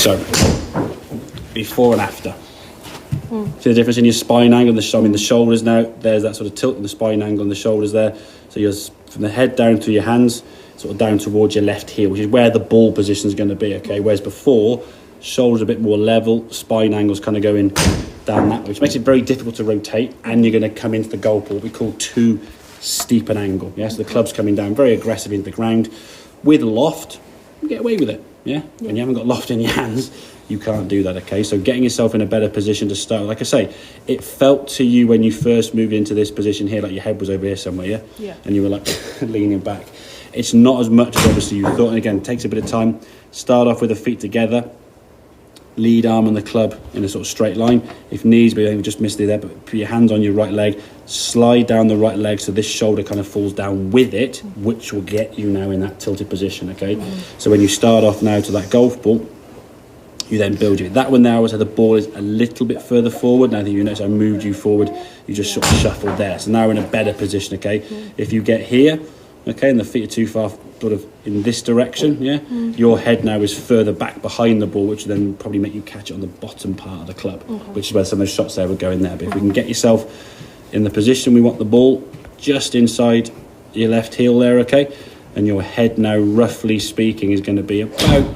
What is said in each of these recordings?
So, before and after. See the difference in your spine angle? The shoulders now, there's that sort of tilt in the spine angle and the shoulders there. So you're from the head down through your hands, sort of down towards your left heel, which is where the ball position is going to be, okay? Whereas before, shoulders a bit more level, spine angles kind of going down that way, which makes it very difficult to rotate, and you're going to come into the golf ball, what we call too steep an angle, yeah? So the club's coming down very aggressive into the ground. With loft, you get away with it, yeah? When you haven't got loft in your hands, you can't do that, okay? So getting yourself in a better position to start, like I say, it felt to you when you first moved into this position here, like your head was over here somewhere, yeah? Yeah. And you were like leaning back. It's not as much as obviously you thought, and again, it takes a bit of time. Start off with the feet together, lead arm on the club in a sort of straight line. If knees, but I think we just missed it there, but put your hands on your right leg, slide down the right leg so this shoulder kind of falls down with it, which will get you now in that tilted position, okay? So when you start off now to that golf ball, you then build it. That one now, so the ball is a little bit further forward. Now that you notice I moved you forward, you just sort of shuffled there. So now we're in a better position, okay? If you get here, okay, and the feet are too far sort of in this direction, yeah? Your head now is further back behind the ball, which will then probably make you catch it on the bottom part of the club, which is where some of those shots there would go in there. But if we can get yourself in the position we want the ball, just inside your left heel there, okay? And your head now, roughly speaking, is going to be about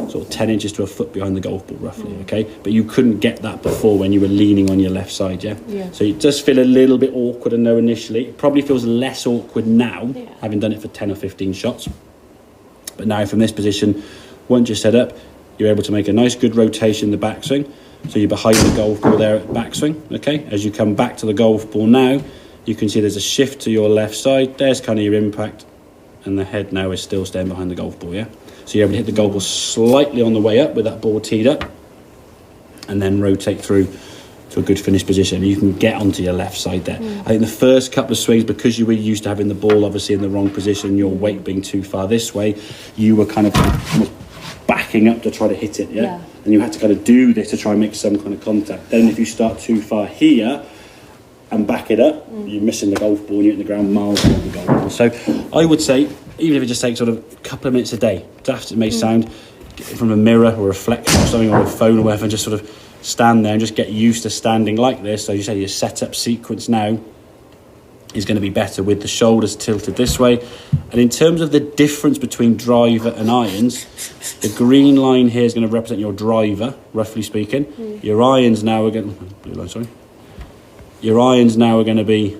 sort of 10 inches to a foot behind the golf ball, roughly, okay? But you couldn't get that before when you were leaning on your left side, yeah? So it does feel a little bit awkward, I know, initially. It probably feels less awkward now, having done it for 10 or 15 shots. But now from this position, once you're set up, you're able to make a nice, good rotation in the backswing. So you're behind the golf ball there at backswing, okay? As you come back to the golf ball now, you can see there's a shift to your left side. There's kind of your impact, and the head now is still staying behind the golf ball, yeah? So you're able to hit the golf ball slightly on the way up with that ball teed up, and then rotate through to a good finish position. You can get onto your left side there. I think the first couple of swings, because you were used to having the ball obviously in the wrong position, your weight being too far this way, you were kind of backing up to try to hit it, yeah? And you had to kind of do this to try and make some kind of contact. Then if you start too far here and back it up, you're missing the golf ball and you're in the ground miles from the golf ball. So I would say, even if it just takes sort of a couple of minutes a day, daft it may sound, get it from a mirror or a reflection or something, or a phone or whatever, and just sort of stand there and just get used to standing like this. So you say your setup sequence now is going to be better with the shoulders tilted this way. And in terms of the difference between driver and irons, the green line here is going to represent your driver, roughly speaking. Your irons now are going to be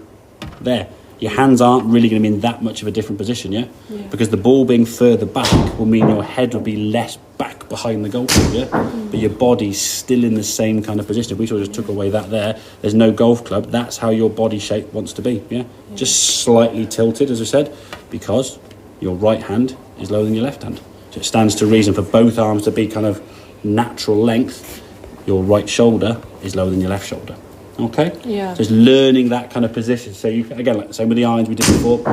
there. Your hands aren't really going to be in that much of a different position, yeah? Because the ball being further back will mean your head will be less back behind the golf ball, yeah? But your body's still in the same kind of position. If we sort of just took away that there's no golf club, that's how your body shape wants to be, yeah? Just slightly tilted, as I said, because your right hand is lower than your left hand. So it stands to reason for both arms to be kind of natural length. Your right shoulder is lower than your left shoulder. Okay? Yeah. So it's learning that kind of position. So you, again, like the same with the irons we did before,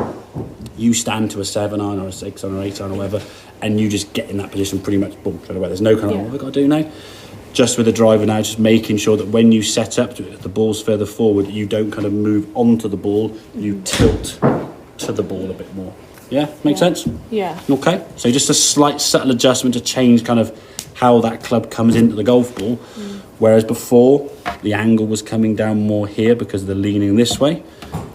you stand to a 7 iron or a 6 iron or 8 iron or whatever, and you just get in that position pretty much, boom, straight away. There's no kind of, what have I got to do now? Just with the driver now, just making sure that when you set up, the ball's further forward, you don't kind of move onto the ball, you tilt to the ball a bit more. Yeah? Make sense? Yeah. Okay? So just a slight subtle adjustment to change kind of how that club comes into the golf ball. Whereas before, the angle was coming down more here because of the leaning this way.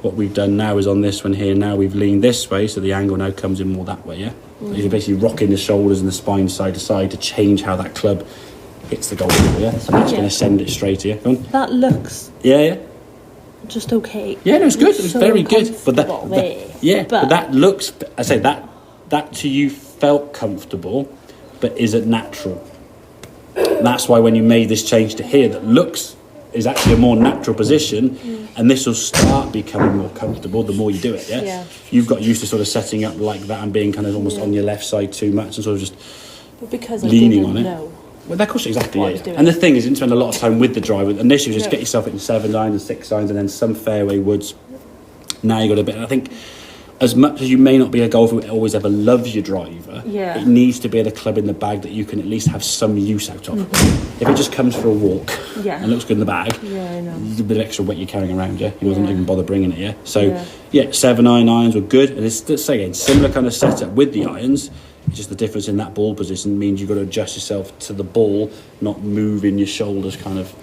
What we've done now is on this one here, now we've leaned this way, so the angle now comes in more that way, yeah? So you're basically rocking the shoulders and the spine side to side to change how that club hits the golf ball, yeah? So that's going to send it straight here. Go on. That looks just okay. Yeah, no, it's good. It was so very good. But that but that looks, I say that to you felt comfortable, but is it natural? And that's why when you made this change to here, that looks is actually a more natural position, and this will start becoming more comfortable the more you do it, yeah? You've got used to sort of setting up like that and being kind of almost on your left side too much and sort of just leaning on it. Well, of course, exactly, And the thing is, you didn't spend a lot of time with the driver. Initially, just get yourself into 7 irons and 6 irons and then some fairway woods. Now you got a bit, I think, as much as you may not be a golfer who always ever loves your driver, it needs to be at a club in the bag that you can at least have some use out of. If it just comes for a walk and looks good in the bag, there's a bit of extra weight you're carrying around, He wasn't even bother bringing it, So, 7 irons were good. And it's again, similar kind of setup with the irons. It's just the difference in that ball position means you've got to adjust yourself to the ball, not moving your shoulders kind of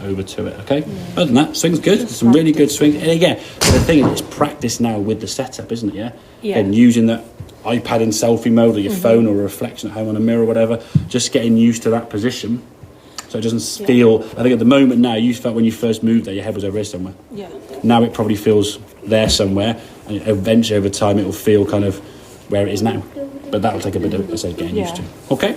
over to it. Okay. Other than that, swing's good. Some really good swings. And again, the thing is, it's practice now with the setup, isn't it? Yeah. And using the iPad in selfie mode, or your phone, or a reflection at home on a mirror, or whatever. Just getting used to that position, so it doesn't feel. I think at the moment now, you felt when you first moved there, your head was over here somewhere. Yeah. Now it probably feels there somewhere, and eventually over time it will feel kind of where it is now. But that'll take a bit of, getting used to. Okay.